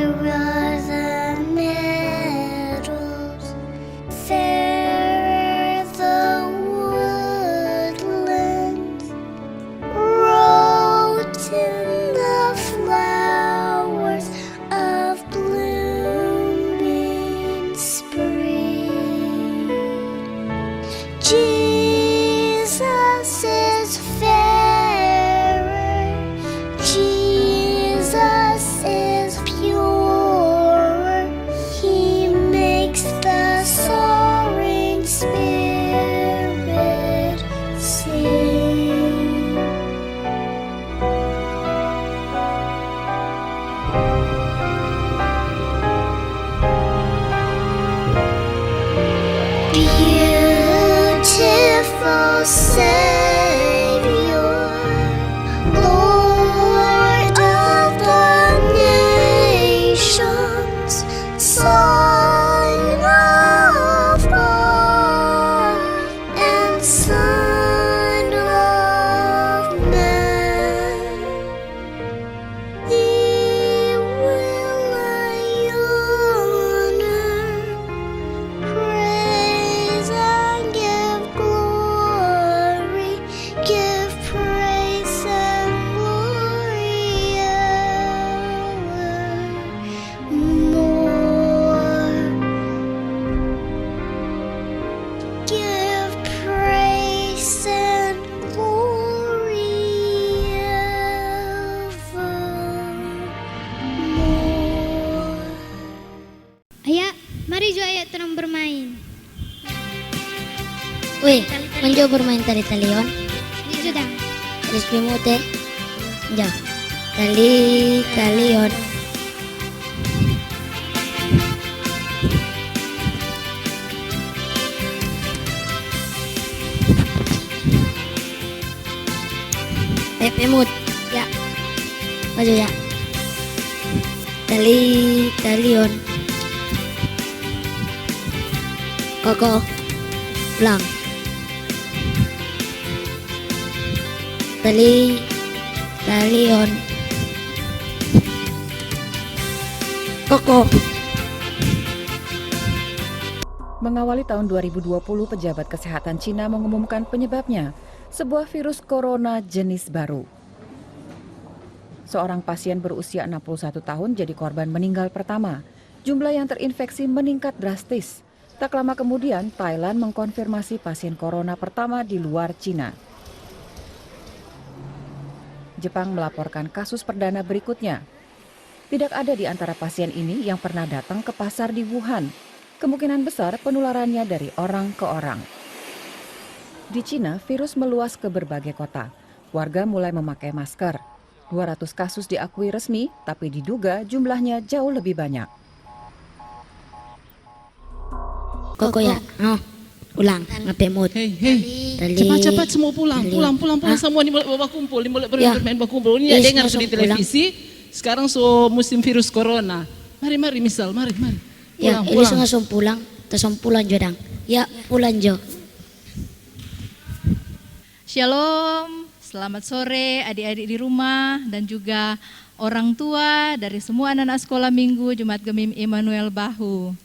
are the meadows, fair the woodlands, wrote in the flowers of blooming spring. Jesus is fairer, Jesus is purer, He makes the soaring spirit sing. Beautiful Savior, Lord of the nations, Son of God and Son of man, Thee will I honor, praise and give glory, give praise and glory evermore. Give praise and glory evermore. Ayah, mari Jo ayah terang bermain. Weh, menjo bermain tali-talion. Ini sudah. Terus pimute. Jo. Tali-talion. Pemut. Ya. Maju ya. Tali-talion. Koko. Pulang. Talion. Koko. Mengawali tahun 2020, pejabat kesehatan Cina mengumumkan penyebabnya, sebuah virus corona jenis baru. Seorang pasien berusia 61 tahun jadi korban meninggal pertama. Jumlah yang terinfeksi meningkat drastis. Tak lama kemudian, Thailand mengkonfirmasi pasien corona pertama di luar Cina. Jepang melaporkan kasus perdana berikutnya. Tidak ada di antara pasien ini yang pernah datang ke pasar di Wuhan. Kemungkinan besar penularannya dari orang ke orang. Di Cina, virus meluas ke berbagai kota. Warga mulai memakai masker. 200 kasus diakui resmi, tapi diduga jumlahnya jauh lebih banyak. Koko ya. Ulang. Ngepemut. Hei, Tali. cepat-cepat semua pulang Hah? semua ni boleh berkumpul, ni boleh Ya. bermain berkumpul. Ini Yes, dengar langsung di televisi. Sekarang musim virus corona. Mari misal, mari. Ya, ini langsung pulang. Langsung pulang Jodang. Ya, pulang Jo. Shalom, selamat sore adik-adik di rumah dan juga orang tua dari semua anak-anak sekolah minggu Jemaat Gemim Immanuel Bahu.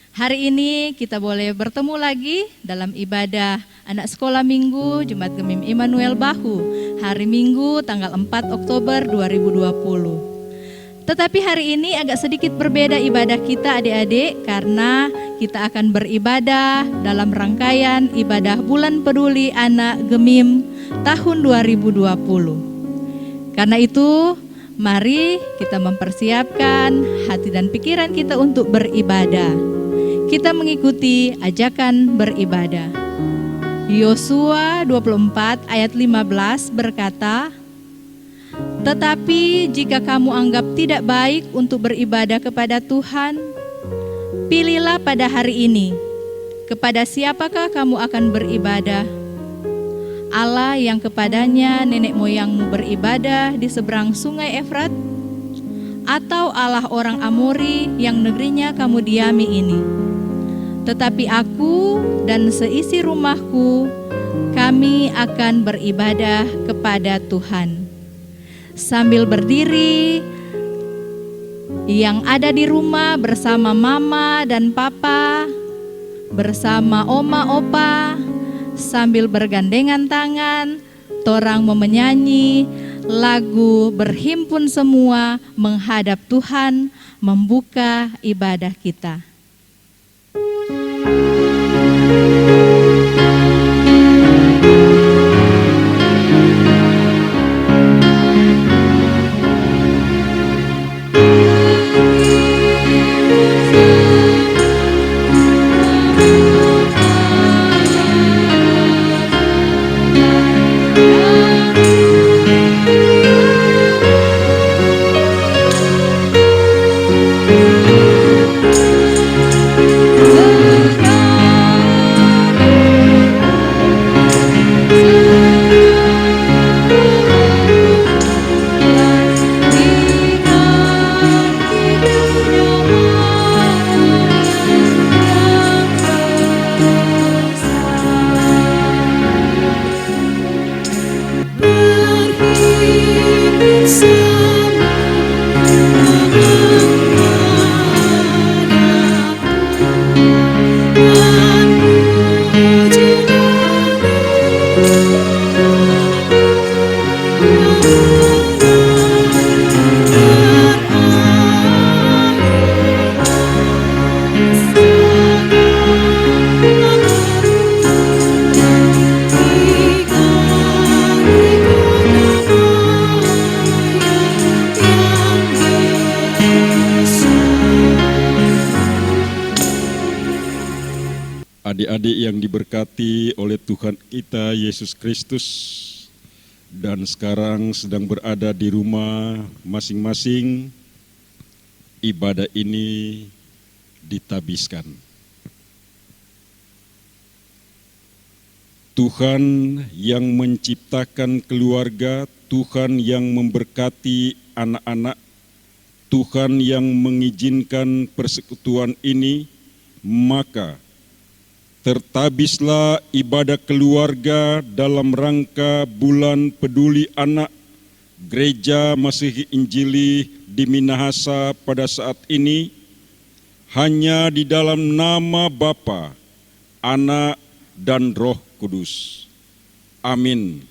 Hari ini kita boleh bertemu lagi dalam ibadah anak sekolah minggu Jemaat Gemim Immanuel Bahu, hari Minggu tanggal 4 Oktober 2020. Tetapi hari ini agak sedikit berbeda ibadah kita adik-adik karena kita akan beribadah dalam rangkaian ibadah Bulan Peduli Anak Gemim tahun 2020. Karena itu, mari kita mempersiapkan hati dan pikiran kita untuk beribadah. Kita mengikuti ajakan beribadah. Yosua 24 ayat 15 berkata, "Tetapi jika kamu anggap tidak baik untuk beribadah kepada Tuhan, pilihlah pada hari ini, kepada siapakah kamu akan beribadah? Allah yang kepadanya nenek moyangmu beribadah di seberang sungai Efrat, atau Allah orang Amori yang negerinya kamu diami ini? Tetapi aku dan seisi rumahku, kami akan beribadah kepada Tuhan." Sambil berdiri, yang ada di rumah bersama mama dan papa, bersama oma opa, sambil bergandengan tangan, torang mau menyanyi lagu berhimpun semua menghadap Tuhan, membuka ibadah kita. Adik-adik yang diberkati oleh Tuhan kita Yesus Kristus dan sekarang sedang berada di rumah masing-masing, ibadah ini ditabiskan. Tuhan yang menciptakan keluarga, Tuhan yang memberkati anak-anak, Tuhan yang mengizinkan persekutuan ini, maka tertabislah ibadah keluarga dalam rangka bulan peduli anak Gereja Masihi Injili di Minahasa pada saat ini hanya di dalam nama Bapa, Anak, dan Roh Kudus. Amin.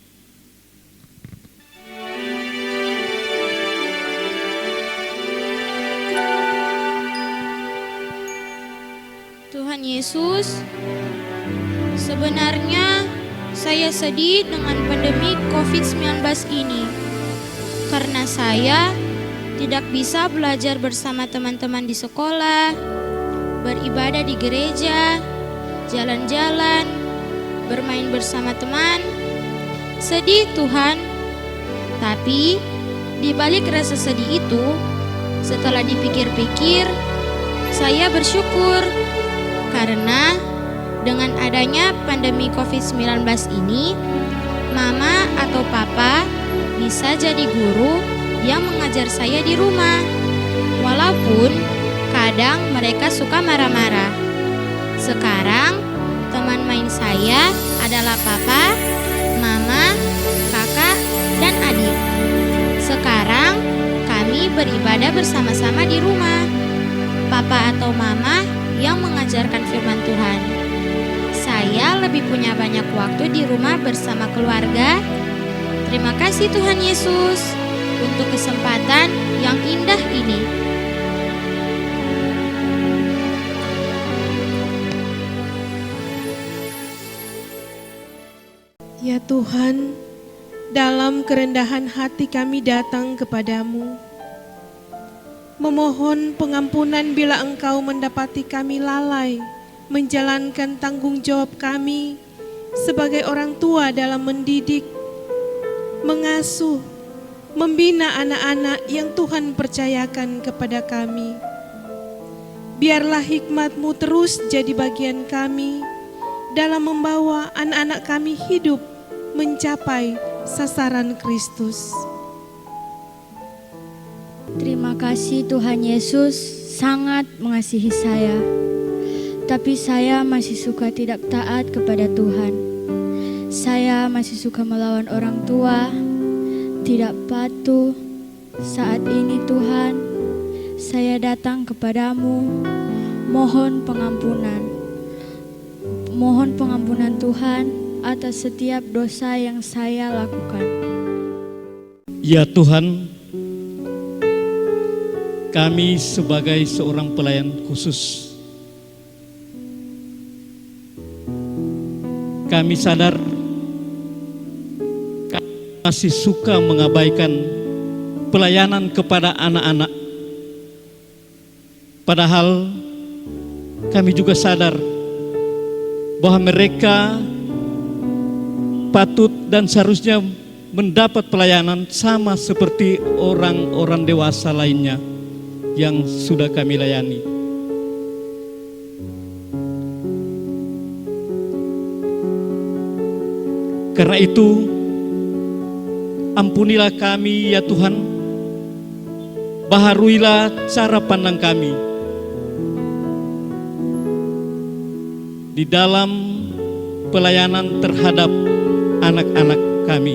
Tuhan Yesus, sebenarnya saya sedih dengan pandemi COVID-19 ini karena saya tidak bisa belajar bersama teman-teman di sekolah, beribadah di gereja, jalan-jalan, bermain bersama teman. Sedih Tuhan, tapi di balik rasa sedih itu, setelah dipikir-pikir, saya bersyukur karena dengan adanya pandemi COVID-19 ini, mama atau papa bisa jadi guru yang mengajar saya di rumah. Walaupun kadang mereka suka marah-marah. Sekarang teman main saya adalah papa, mama, kakak, dan adik. Sekarang kami beribadah bersama-sama di rumah. Papa atau mama yang mengajarkan firman Tuhan. Saya lebih punya banyak waktu di rumah bersama keluarga. Terima kasih Tuhan Yesus untuk kesempatan yang indah ini. Ya Tuhan, dalam kerendahan hati kami datang kepadamu, memohon pengampunan bila Engkau mendapati kami lalai menjalankan tanggung jawab kami sebagai orang tua dalam mendidik, mengasuh, membina anak-anak yang Tuhan percayakan kepada kami. Biarlah hikmat-Mu terus jadi bagian kami dalam membawa anak-anak kami hidup mencapai sasaran Kristus. Terima kasih Tuhan Yesus sangat mengasihi saya. Tapi saya masih suka tidak taat kepada Tuhan. Saya masih suka melawan orang tua, tidak patuh. Saat ini Tuhan, saya datang kepadamu, mohon pengampunan. Mohon pengampunan Tuhan atas setiap dosa yang saya lakukan. Ya Tuhan, kami sebagai seorang pelayan khusus, kami sadar kami masih suka mengabaikan pelayanan kepada anak-anak. Padahal kami juga sadar bahwa mereka patut dan seharusnya mendapat pelayanan sama seperti orang-orang dewasa lainnya yang sudah kami layani. Karena itu, ampunilah kami ya Tuhan, baharuilah cara pandang kami di dalam pelayanan terhadap anak-anak kami.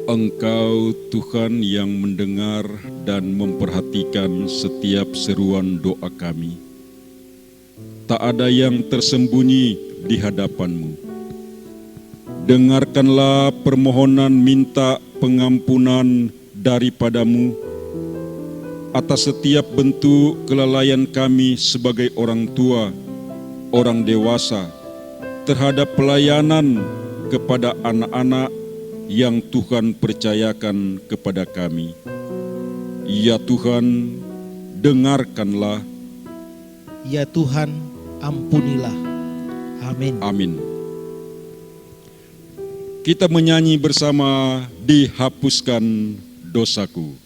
Engkau Tuhan yang mendengar dan memperhatikan setiap seruan doa kami. Tak ada yang tersembunyi di hadapan-Mu. Dengarkanlah permohonan minta pengampunan daripada-Mu atas setiap bentuk kelalaian kami sebagai orang tua, orang dewasa, terhadap pelayanan kepada anak-anak yang Tuhan percayakan kepada kami. Ya Tuhan, dengarkanlah. Ya Tuhan, ampunilah. Amin. Amin. Kita menyanyi bersama Dihapuskan Dosaku.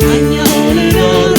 Hanya oleh darah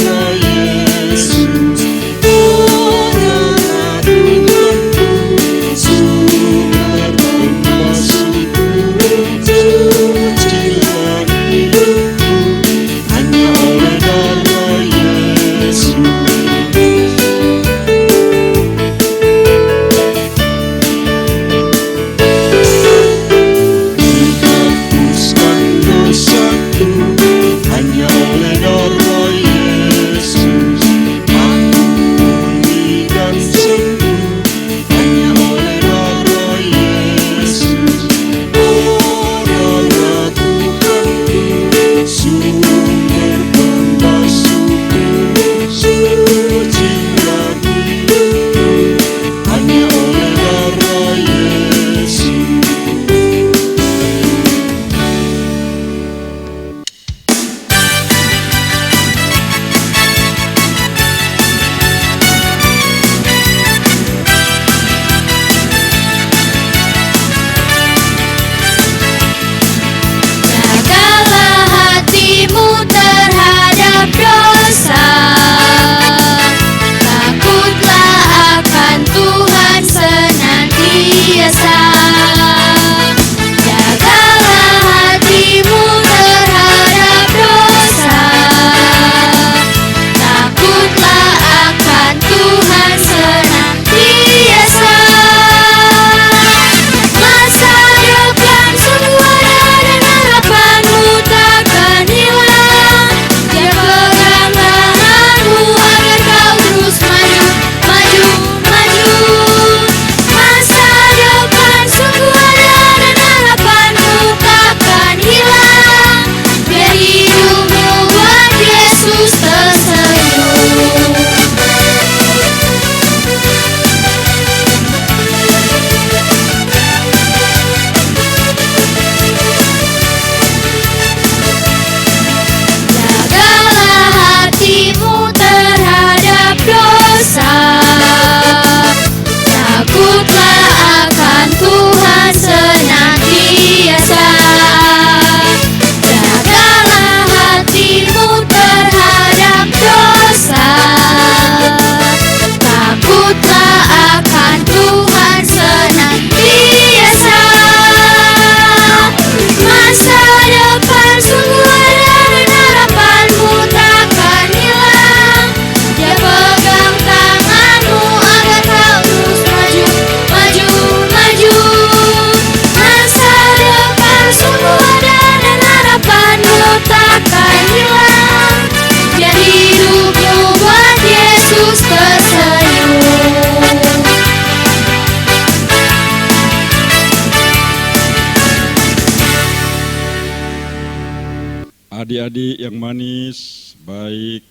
Adik-adik yang manis, baik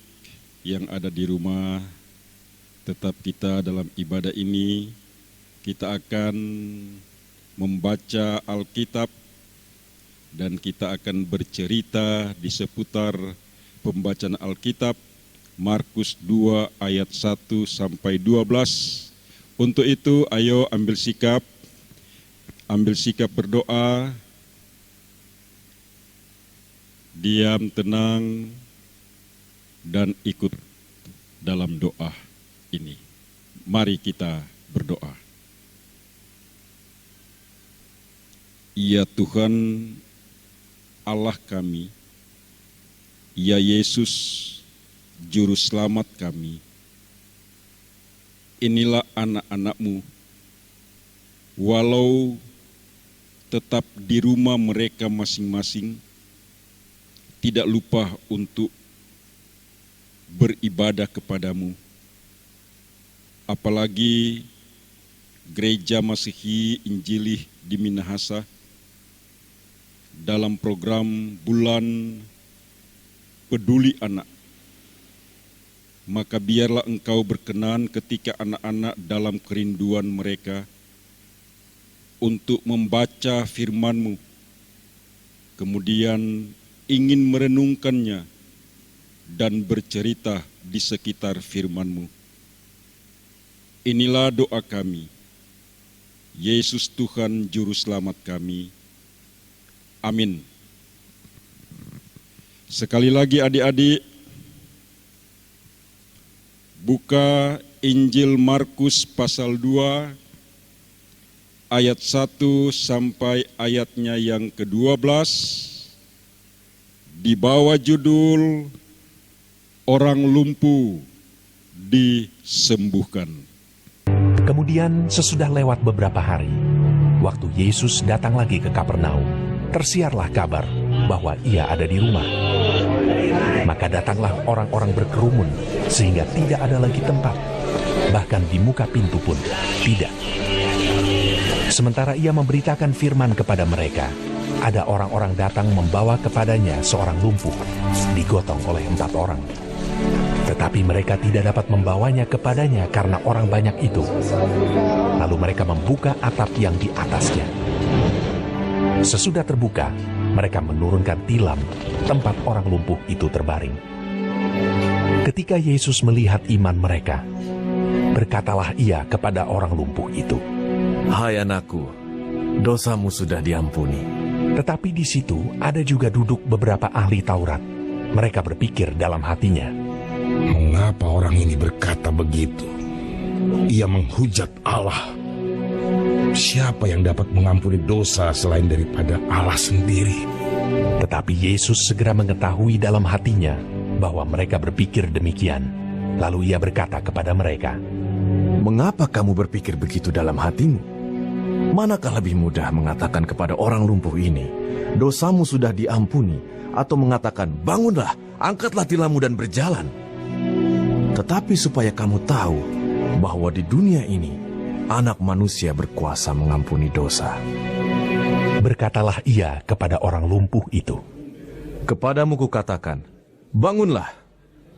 yang ada di rumah, tetap kita dalam ibadah ini, kita akan membaca Alkitab dan kita akan bercerita di seputar pembacaan Alkitab Markus 2 ayat 1 sampai 12. Untuk itu ayo ambil sikap berdoa, diam tenang dan ikut dalam doa ini. Mari kita berdoa. Ya Tuhan Allah kami, ya Yesus Juru Selamat kami, inilah anak-anak-Mu, walau tetap di rumah mereka masing-masing, tidak lupa untuk beribadah kepadamu. Apalagi Gereja Masihi Injili di Minahasa dalam program Bulan Peduli Anak. Maka biarlah Engkau berkenan ketika anak-anak dalam kerinduan mereka untuk membaca firman-Mu, kemudian ingin merenungkannya dan bercerita di sekitar firman-Mu. Inilah doa kami, Yesus Tuhan Juru Selamat kami. Amin. Sekali lagi adik-adik, buka Injil Markus pasal 2 ayat 1 sampai ayatnya yang ke-12 di bawah judul Orang Lumpuh Disembuhkan. Kemudian sesudah lewat beberapa hari, waktu Yesus datang lagi ke Kapernaum, tersiarlah kabar bahwa ia ada di rumah. Maka datanglah orang-orang berkerumun sehingga tidak ada lagi tempat, bahkan di muka pintu pun tidak. Sementara ia memberitakan firman kepada mereka, ada orang-orang datang membawa kepadanya seorang lumpuh, digotong oleh 4 orang. Tetapi mereka tidak dapat membawanya kepadanya karena orang banyak itu. Lalu mereka membuka atap yang di atasnya. Sesudah terbuka, mereka menurunkan tilam tempat orang lumpuh itu terbaring. Ketika Yesus melihat iman mereka, berkatalah ia kepada orang lumpuh itu, "Hai anakku, dosamu sudah diampuni." Tetapi di situ ada juga duduk beberapa ahli Taurat. Mereka berpikir dalam hatinya, "Mengapa orang ini berkata begitu? Ia menghujat Allah. Siapa yang dapat mengampuni dosa selain daripada Allah sendiri?" Tetapi Yesus segera mengetahui dalam hatinya bahwa mereka berpikir demikian. Lalu ia berkata kepada mereka, "Mengapa kamu berpikir begitu dalam hatimu? Manakah lebih mudah mengatakan kepada orang lumpuh ini, 'Dosamu sudah diampuni,' atau mengatakan, 'Bangunlah, angkatlah tilammu dan berjalan'? Tetapi supaya kamu tahu bahwa di dunia ini Anak Manusia berkuasa mengampuni dosa." Berkatalah ia kepada orang lumpuh itu, "Kepadamu kukatakan, bangunlah,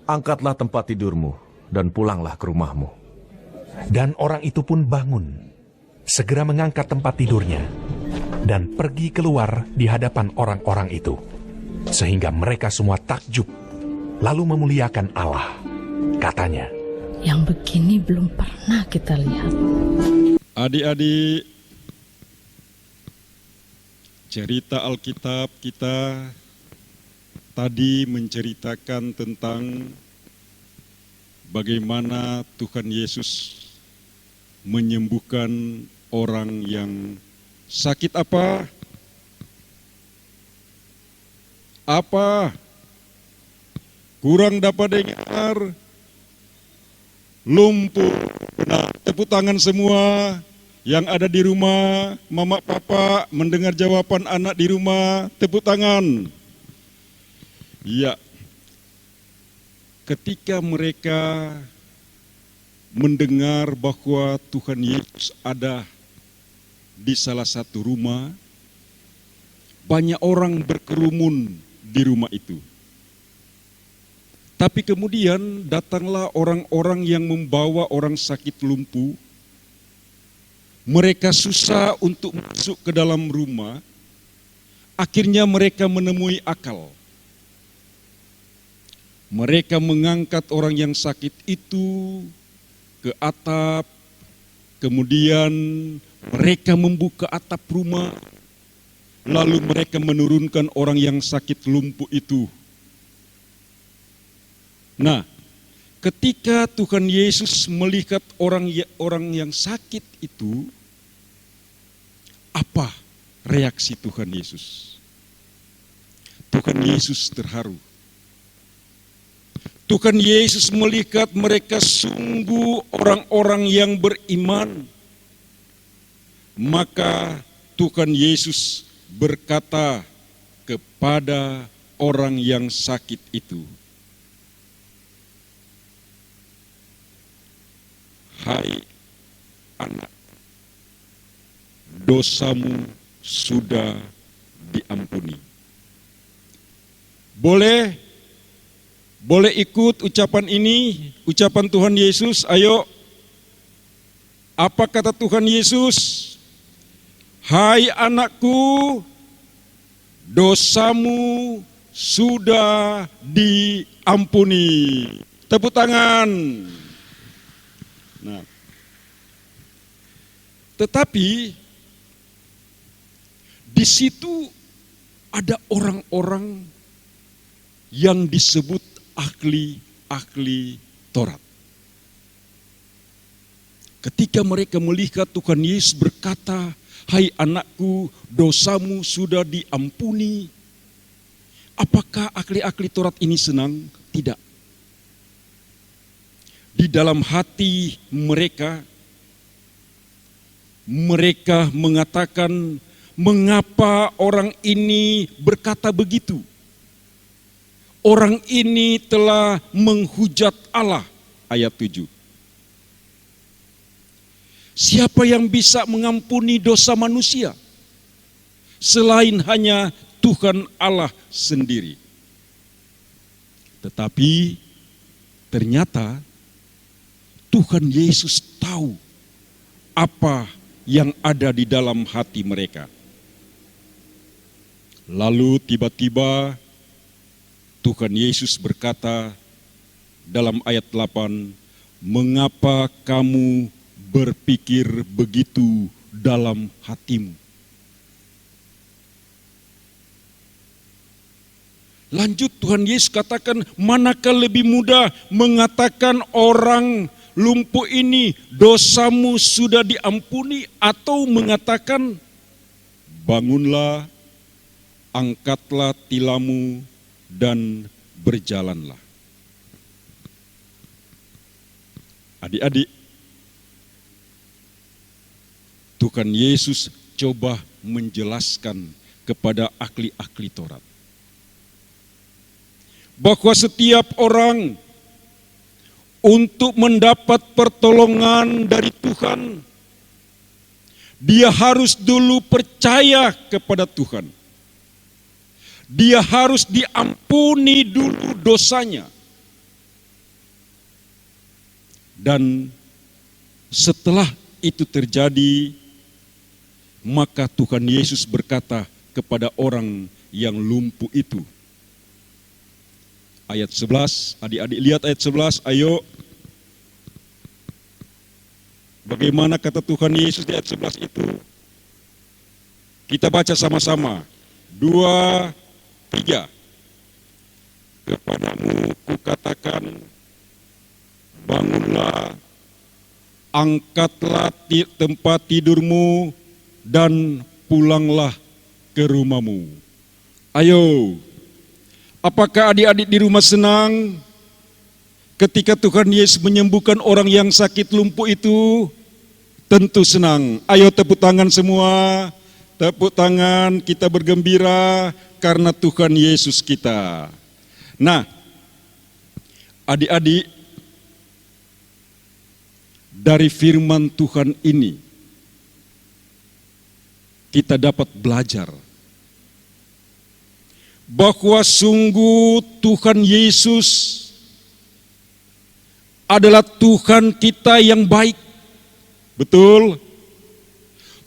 angkatlah tempat tidurmu, dan pulanglah ke rumahmu." Dan orang itu pun bangun, segera mengangkat tempat tidurnya, dan pergi keluar di hadapan orang-orang itu, sehingga mereka semua takjub, lalu memuliakan Allah. Katanya, "Yang begini belum pernah kita lihat." Adik-adik, cerita Alkitab kita tadi menceritakan tentang bagaimana Tuhan Yesus menyembuhkan orang yang sakit apa? Apa? Kurang dapat dengar? Lumpuh. Nah, tepuk tangan semua yang ada di rumah, mama papa mendengar jawaban anak di rumah, tepuk tangan. Ya, ketika mereka mendengar bahwa Tuhan Yesus ada di salah satu rumah, banyak orang berkerumun di rumah itu. Tapi kemudian datanglah orang-orang yang membawa orang sakit lumpuh. Mereka susah untuk masuk ke dalam rumah. Akhirnya mereka menemui akal. Mereka mengangkat orang yang sakit itu ke atap. Kemudian mereka membuka atap rumah. Lalu mereka menurunkan orang yang sakit lumpuh itu. Nah, ketika Tuhan Yesus melihat orang yang sakit itu, apa reaksi Tuhan Yesus? Tuhan Yesus terharu. Tuhan Yesus melihat mereka sungguh orang-orang yang beriman. Maka Tuhan Yesus berkata kepada orang yang sakit itu, "Hai anak, dosamu sudah diampuni." Boleh ikut ucapan ini, ucapan Tuhan Yesus, ayo. Apa kata Tuhan Yesus? "Hai anakku, dosamu sudah diampuni." Tepuk tangan. Nah, tetapi di situ ada orang-orang yang disebut ahli Taurat. Ketika mereka melihat Tuhan Yesus berkata, "Hai anakku, dosamu sudah diampuni." Apakah ahli Taurat ini senang? Tidak. Di dalam hati mereka mengatakan, mengapa orang ini berkata begitu? Orang ini telah menghujat Allah. Ayat 7. Siapa yang bisa mengampuni dosa manusia selain hanya Tuhan Allah sendiri? Tetapi ternyata Tuhan Yesus tahu apa yang ada di dalam hati mereka. Lalu tiba-tiba Tuhan Yesus berkata dalam ayat 8, "Mengapa kamu berpikir begitu dalam hatimu?" Lanjut Tuhan Yesus katakan, manakah lebih mudah mengatakan orang lumpuh ini, dosamu sudah diampuni, atau mengatakan, bangunlah, angkatlah tilammu, dan berjalanlah. Adik-adik, Tuhan Yesus coba menjelaskan kepada ahli-ahli Taurat bahwa setiap orang untuk mendapat pertolongan dari Tuhan, dia harus dulu percaya kepada Tuhan. Dia harus diampuni dulu dosanya. Dan setelah itu terjadi, maka Tuhan Yesus berkata kepada orang yang lumpuh itu. Ayat 11, adik-adik lihat ayat 11, ayo. Bagaimana kata Tuhan Yesus di ayat 11 itu? Kita baca sama-sama. 2, 3. Kepadamu kukatakan, bangunlah, angkatlah tempat tidurmu, dan pulanglah ke rumahmu. Ayo, apakah adik-adik di rumah senang ketika Tuhan Yesus menyembuhkan orang yang sakit lumpuh itu? Tentu senang. Ayo tepuk tangan semua. Tepuk tangan, kita bergembira karena Tuhan Yesus kita. Nah, adik-adik, dari firman Tuhan ini kita dapat belajar bahwa sungguh Tuhan Yesus adalah Tuhan kita yang baik. Betul?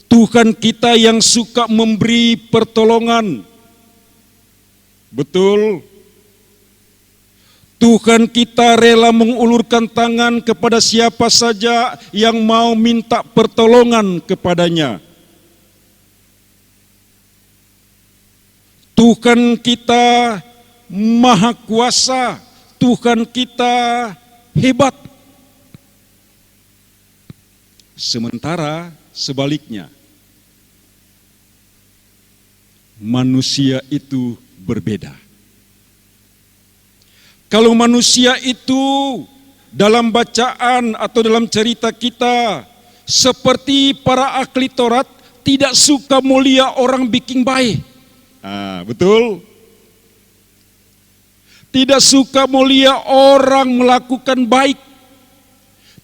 Tuhan kita yang suka memberi pertolongan. Betul? Tuhan kita rela mengulurkan tangan kepada siapa saja yang mau minta pertolongan kepadanya. Tuhan kita maha kuasa, Tuhan kita hebat. Sementara sebaliknya, manusia itu berbeda. Kalau manusia itu dalam bacaan atau dalam cerita kita seperti para ahli Taurat tidak suka mulia orang bikin baik. Betul? Tidak suka mulia orang melakukan baik.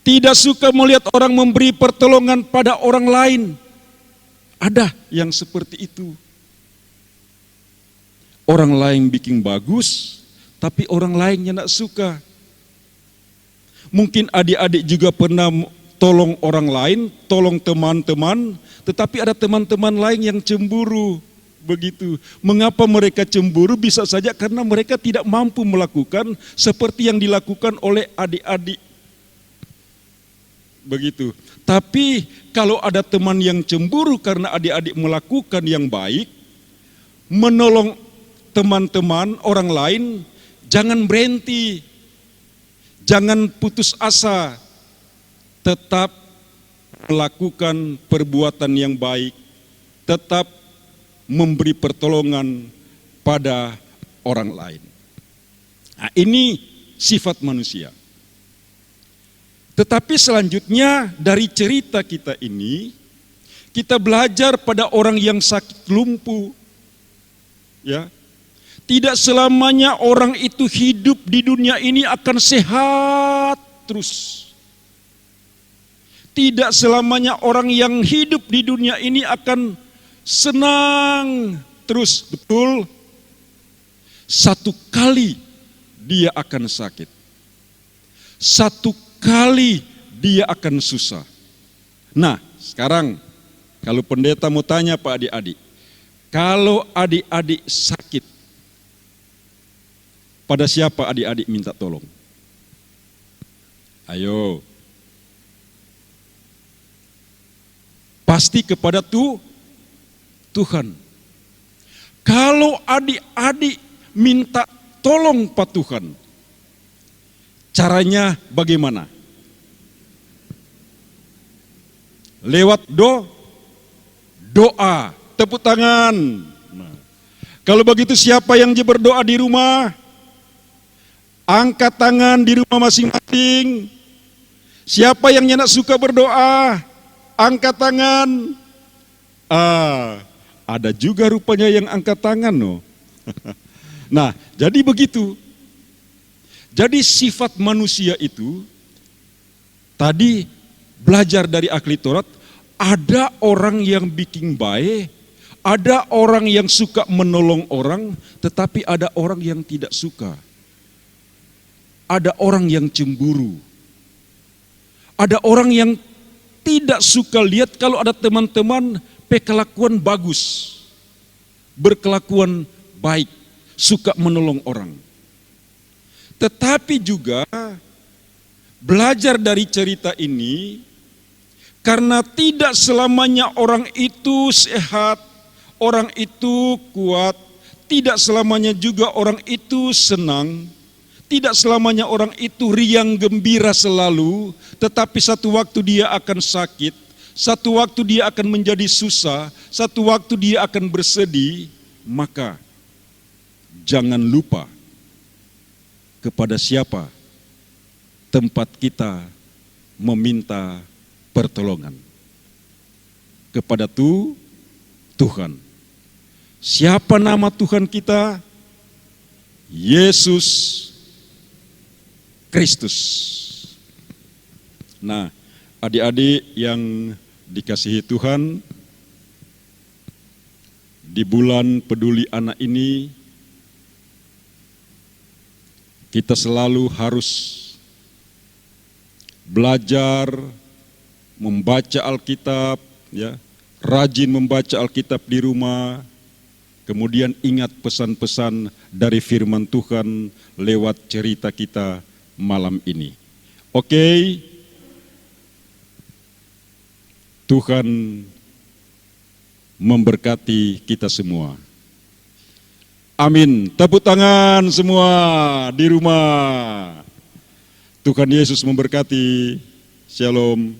Tidak suka melihat orang memberi pertolongan pada orang lain. Ada yang seperti itu. Orang lain bikin bagus, tapi orang lainnya tidak suka. Mungkin adik-adik juga pernah tolong orang lain, tolong teman-teman, tetapi ada teman-teman lain yang cemburu. Begitu. Mengapa mereka cemburu? Bisa saja karena mereka tidak mampu melakukan seperti yang dilakukan oleh adik-adik. Begitu. Tapi kalau ada teman yang cemburu karena adik-adik melakukan yang baik, menolong teman-teman orang lain, jangan berhenti, jangan putus asa, tetap melakukan perbuatan yang baik, tetap memberi pertolongan pada orang lain. Nah, ini sifat manusia. Tetapi selanjutnya dari cerita kita ini, kita belajar pada orang yang sakit lumpuh. Ya, tidak selamanya orang itu hidup di dunia ini akan sehat terus. Tidak selamanya orang yang hidup di dunia ini akan senang terus, betul? Satu kali dia akan sakit. Satu kali dia akan susah. Nah, sekarang kalau pendeta mau tanya Pak adik-adik, kalau adik-adik sakit, pada siapa adik-adik minta tolong? Ayo. Pasti kepada Tuhan. Kalau adik-adik minta tolong Pak Tuhan, caranya bagaimana? Lewat doa, tepuk tangan. Nah, kalau begitu siapa yang berdoa di rumah? Angkat tangan di rumah masing-masing. Siapa yang tidak suka berdoa? Angkat tangan. Ada juga rupanya yang angkat tangan no. Nah, jadi begitu. Jadi sifat manusia itu tadi belajar dari ahli Taurat, ada orang yang bikin baik, ada orang yang suka menolong orang, tetapi ada orang yang tidak suka. Ada orang yang cemburu. Ada orang yang tidak suka lihat kalau ada teman-teman berkelakuan bagus, berkelakuan baik, suka menolong orang. Tetapi juga belajar dari cerita ini, karena tidak selamanya orang itu sehat, orang itu kuat, tidak selamanya juga orang itu senang, tidak selamanya orang itu riang gembira selalu, tetapi satu waktu dia akan sakit, satu waktu dia akan menjadi susah, satu waktu dia akan bersedih, maka jangan lupa kepada siapa tempat kita meminta pertolongan. Kepada Tuhan. Siapa nama Tuhan kita? Yesus Kristus. Nah, adik-adik yang dikasihi Tuhan, di bulan peduli anak ini, kita selalu harus belajar membaca Alkitab, ya, rajin membaca Alkitab di rumah, kemudian ingat pesan-pesan dari firman Tuhan lewat cerita kita malam ini. Oke, Tuhan memberkati kita semua. Amin. Tepuk tangan semua di rumah. Tuhan Yesus memberkati. Shalom.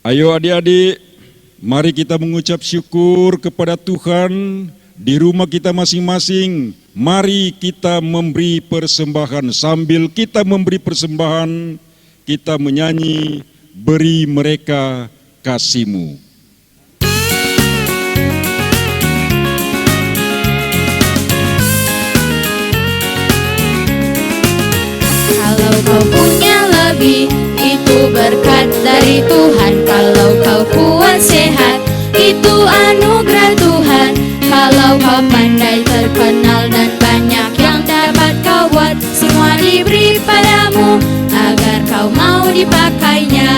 Ayo adik-adik, mari kita mengucap syukur kepada Tuhan di rumah kita masing-masing. Mari kita memberi persembahan. Sambil kita memberi persembahan, kita menyanyi, beri mereka kasih-Mu. Kalau kau punya lebih, itu berkat dari Tuhan. Kalau kau kuat sehat, itu anugerah Tuhan. Kalau kau pandai terkenal dan banyak yang dapat kau buat, semua diberi padamu agar kau mau dipakainya.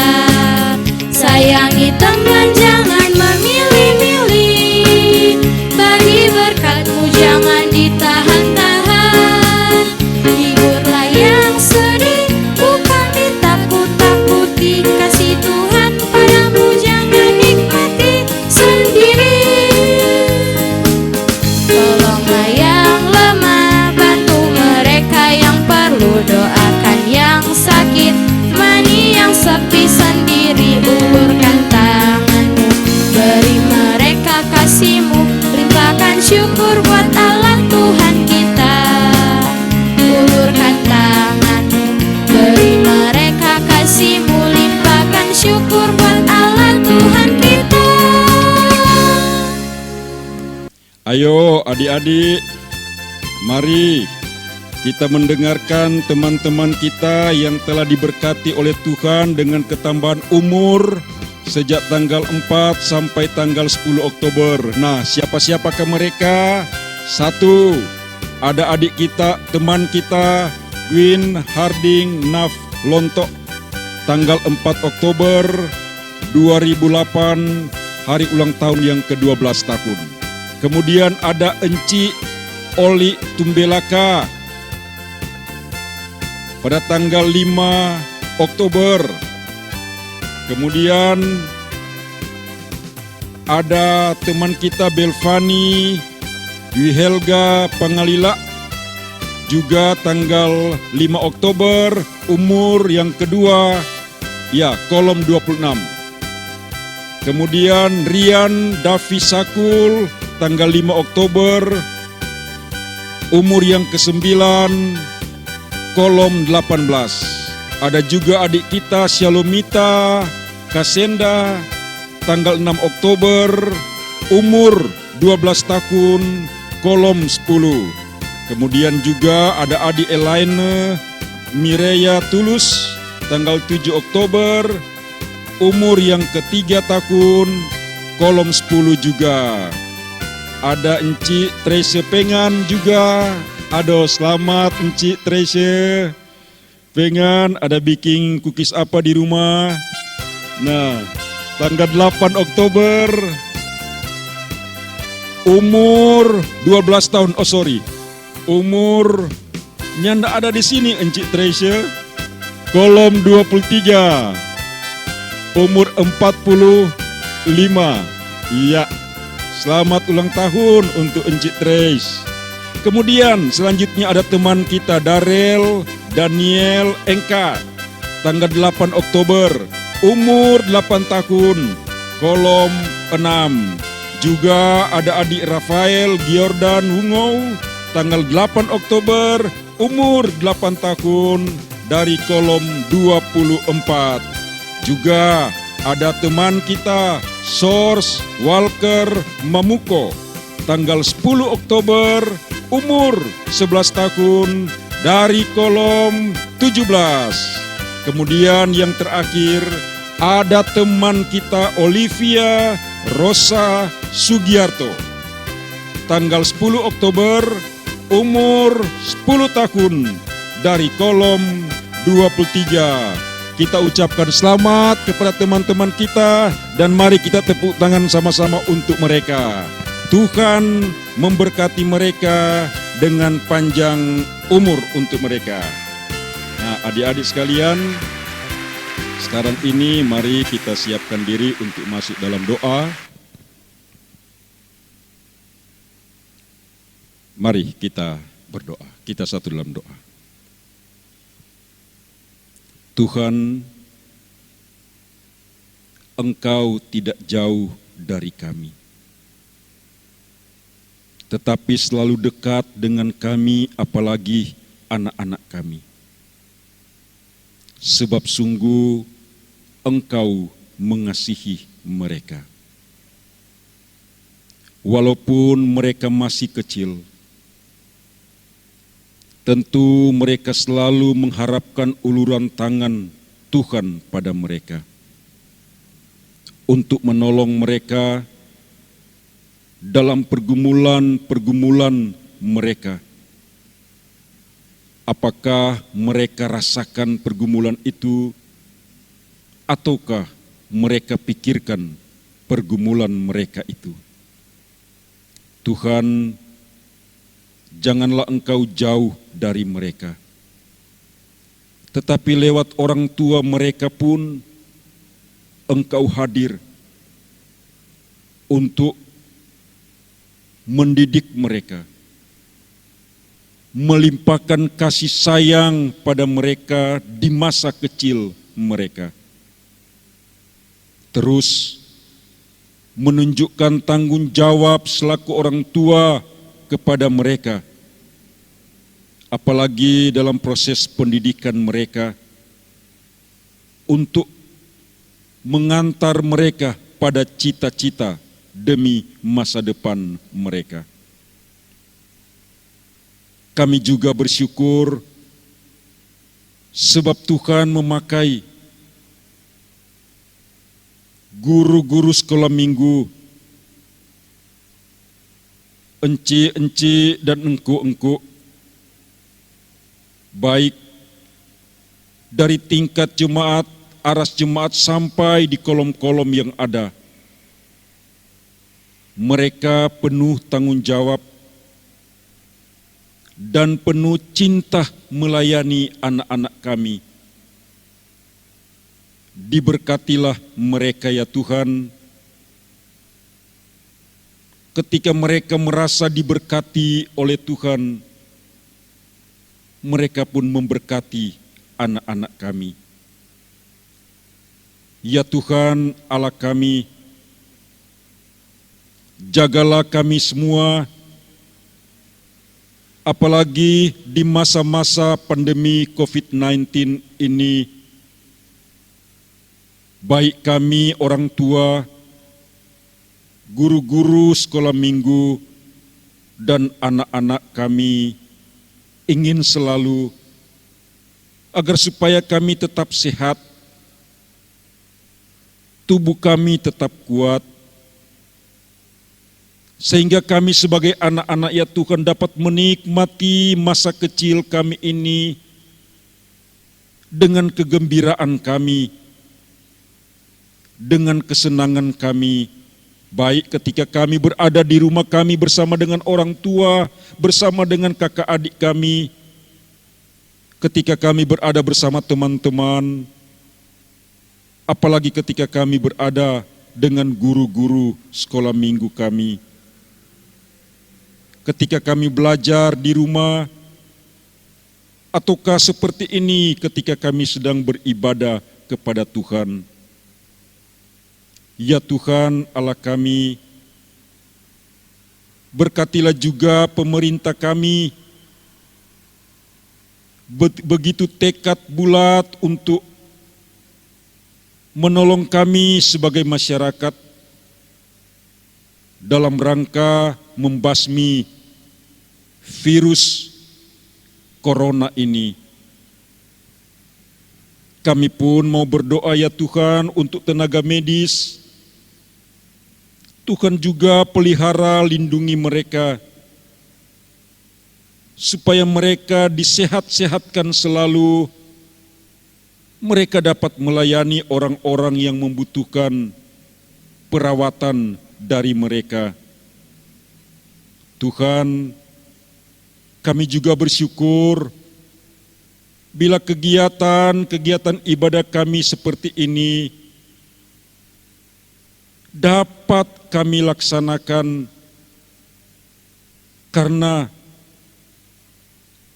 Sayangi teman, jangan memilih-milih, bagi berkatmu jangan ditahan-tahan. Hiburlah yang sedih, bukan ditakut-takuti. Kasih Tuhan padamu jangan nikmati sendiri. Tolonglah yang lemah, bantu mereka yang perlu, doakan yang sakit, temani yang sepi sendiri. Ulurkan tanganmu, beri mereka kasih-Mu, limpahkan syukur buat Allah Tuhan kita. Ulurkan tanganmu, beri mereka kasih-Mu, limpahkan syukur buat Allah Tuhan kita. Ayo adik-adik, mari kita mendengarkan teman-teman kita yang telah diberkati oleh Tuhan dengan ketambahan umur sejak tanggal 4 sampai tanggal 10 Oktober. Nah, siapa-siapakah mereka? 1. Ada adik kita, teman kita, Gwyn Harding Naf Lontok, tanggal 4 Oktober 2008, hari ulang tahun yang ke-12 tahun. Kemudian ada Enci Oli Tumbelaka pada tanggal 5 Oktober. Kemudian ada teman kita Belvani Dwi Helga Pangalila, juga tanggal 5 Oktober, umur yang kedua, ya, kolom 26. Kemudian Rian Davi Sakul, tanggal 5 Oktober, umur yang ke-9, kolom 18. Ada juga adik kita Shalomita Kasenda, tanggal 6 Oktober, umur 12 tahun, kolom 10. Kemudian juga ada adik Elaine Mireya Tulus, tanggal 7 Oktober, umur yang ke-3 tahun, kolom 10 juga. Ada Enci Trese Pengan juga. Aduh, selamat Enci Trese Pengan, ada bikin cookies apa di rumah. Nah, tanggal 8 Oktober, umur 12 tahun, umurnya ndak ada di sini Enci Trese, kolom 23, umur 45. Iya, selamat ulang tahun untuk Enci Trace. Kemudian selanjutnya ada teman kita Darel Daniel Engka, tanggal 8 Oktober, umur 8 tahun, kolom 6. Juga ada adik Rafael Giordan Wungow, tanggal 8 Oktober, umur 8 tahun, dari kolom 24. Juga ada teman kita Source Walker Mamuko, tanggal 10 Oktober, umur 11 tahun, dari kolom 17. Kemudian yang terakhir ada teman kita Olivia Rosa Sugiarto, tanggal 10 Oktober, umur 10 tahun, dari kolom 23. kita ucapkan selamat kepada teman-teman kita dan mari kita tepuk tangan sama-sama untuk mereka. Tuhan memberkati mereka dengan panjang umur untuk mereka. Nah, adik-adik sekalian, sekarang ini mari kita siapkan diri untuk masuk dalam doa. Mari kita berdoa, kita satu dalam doa. Tuhan, Engkau tidak jauh dari kami, tetapi selalu dekat dengan kami, apalagi anak-anak kami. Sebab sungguh Engkau mengasihi mereka. Walaupun mereka masih kecil, tentu mereka selalu mengharapkan uluran tangan Tuhan pada mereka untuk menolong mereka dalam pergumulan-pergumulan mereka. Apakah mereka rasakan pergumulan itu, ataukah mereka pikirkan pergumulan mereka itu? Tuhan, janganlah Engkau jauh dari mereka, tetapi lewat orang tua mereka pun Engkau hadir untuk mendidik mereka, melimpahkan kasih sayang pada mereka di masa kecil mereka. Terus menunjukkan tanggung jawab selaku orang tua kepada mereka, apalagi dalam proses pendidikan mereka, untuk mengantar mereka pada cita-cita demi masa depan mereka. Kami juga bersyukur sebab Tuhan memakai guru-guru sekolah minggu, enci-enci dan engku-engku, baik dari tingkat jemaat, aras jemaat sampai di kolom-kolom yang ada. Mereka penuh tanggung jawab dan penuh cinta melayani anak-anak kami. Diberkatilah mereka ya Tuhan, ketika mereka merasa diberkati oleh Tuhan, mereka pun memberkati anak-anak kami. Ya Tuhan Allah kami, jagalah kami semua, apalagi di masa-masa pandemi COVID-19 ini, baik kami orang tua, guru-guru sekolah minggu, dan anak-anak kami ingin selalu agar supaya kami tetap sehat, tubuh kami tetap kuat, sehingga kami sebagai anak-anak ya Tuhan dapat menikmati masa kecil kami ini dengan kegembiraan kami, dengan kesenangan kami, baik ketika kami berada di rumah kami bersama dengan orang tua, bersama dengan kakak adik kami, ketika kami berada bersama teman-teman, apalagi ketika kami berada dengan guru-guru sekolah minggu kami. Ketika kami belajar di rumah, ataukah seperti ini ketika kami sedang beribadah kepada Tuhan. Ya Tuhan Allah kami, berkatilah juga pemerintah kami, begitu tekad bulat untuk menolong kami sebagai masyarakat dalam rangka membasmi virus corona ini. Kami pun mau berdoa ya Tuhan untuk tenaga medis. Tuhan juga pelihara, lindungi mereka, supaya mereka disehat-sehatkan selalu mereka dapat melayani orang-orang yang membutuhkan perawatan dari mereka. Tuhan, kami juga bersyukur bila kegiatan ibadah kami seperti ini dapat kami laksanakan karena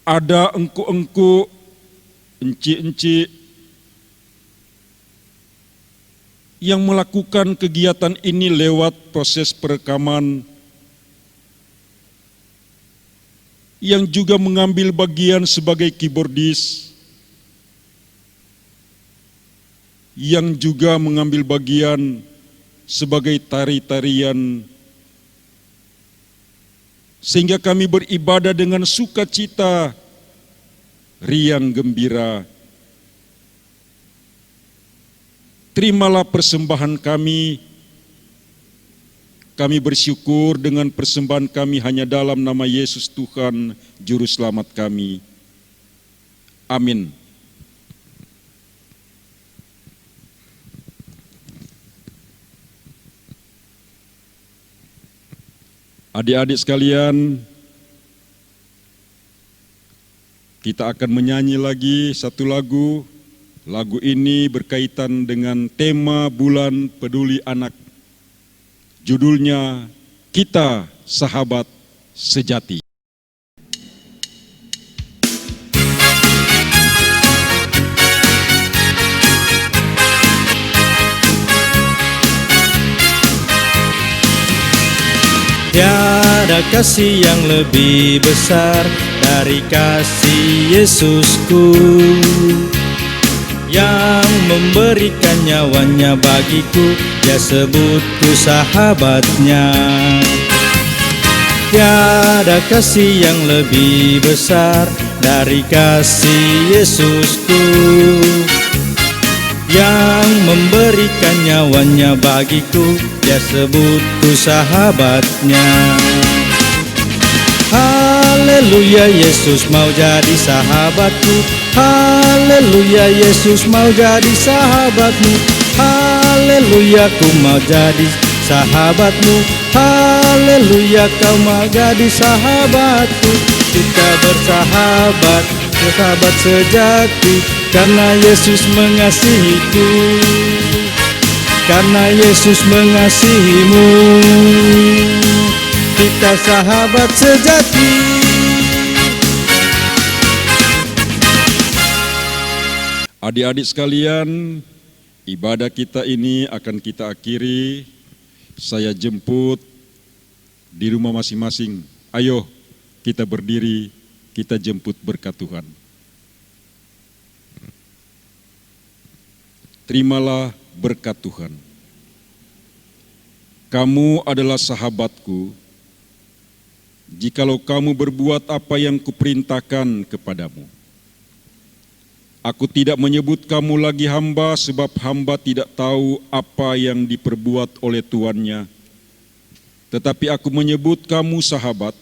ada engku-engku, enci-enci yang melakukan kegiatan ini lewat proses perekaman, yang juga mengambil bagian sebagai keyboardis, yang juga mengambil bagian sebagai tari-tarian, sehingga kami beribadah dengan sukacita, riang gembira. Terimalah persembahan kami. Kami bersyukur dengan persembahan kami hanya dalam nama Yesus Tuhan, Juru Selamat kami. Amin. Adik-adik sekalian, kita akan menyanyi lagi satu lagu. Lagu ini berkaitan dengan tema bulan peduli anak. Judulnya Kita Sahabat Sejati. Tiada kasih yang lebih besar dari kasih Yesusku, yang memberikan nyawanya bagiku, dia sebutku sahabatnya. Tiada kasih yang lebih besar dari kasih Yesusku, yang memberikan nyawanya bagiku, dia sebutku sahabatnya. Haleluya, Yesus mau jadi sahabatku. Haleluya, Yesus mau jadi sahabatmu. Haleluya, ku mau jadi sahabatmu. Haleluya, kau mau jadi sahabatku. Kita bersahabat, sahabat sejati, karena Yesus mengasihiku, karena Yesus mengasihimu. Kita sahabat sejati. Adik-adik sekalian, ibadah kita ini akan kita akhiri. Saya jemput di rumah masing-masing. Ayo kita berdiri, kita jemput berkat Tuhan. Terimalah berkat Tuhan. Kamu adalah sahabatku, jikalau kamu berbuat apa yang kuperintahkan kepadamu. Aku tidak menyebut kamu lagi hamba, sebab hamba tidak tahu apa yang diperbuat oleh tuannya. Tetapi aku menyebut kamu sahabat,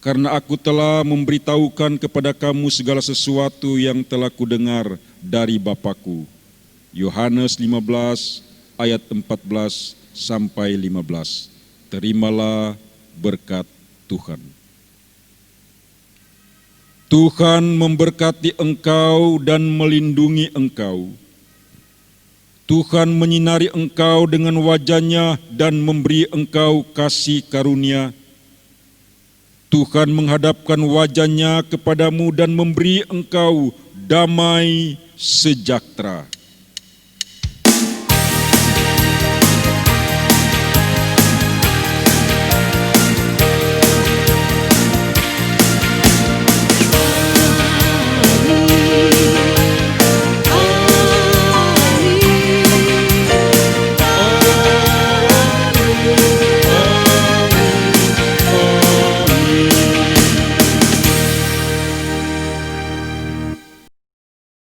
karena aku telah memberitahukan kepada kamu segala sesuatu yang telah kudengar dari Bapa-Ku. Yohanes 15 ayat 14 sampai 15. Terimalah berkat Tuhan. Tuhan memberkati engkau dan melindungi engkau. Tuhan menyinari engkau dengan wajah-Nya dan memberi engkau kasih karunia. Tuhan menghadapkan wajah-Nya kepadamu dan memberi engkau damai sejahtera.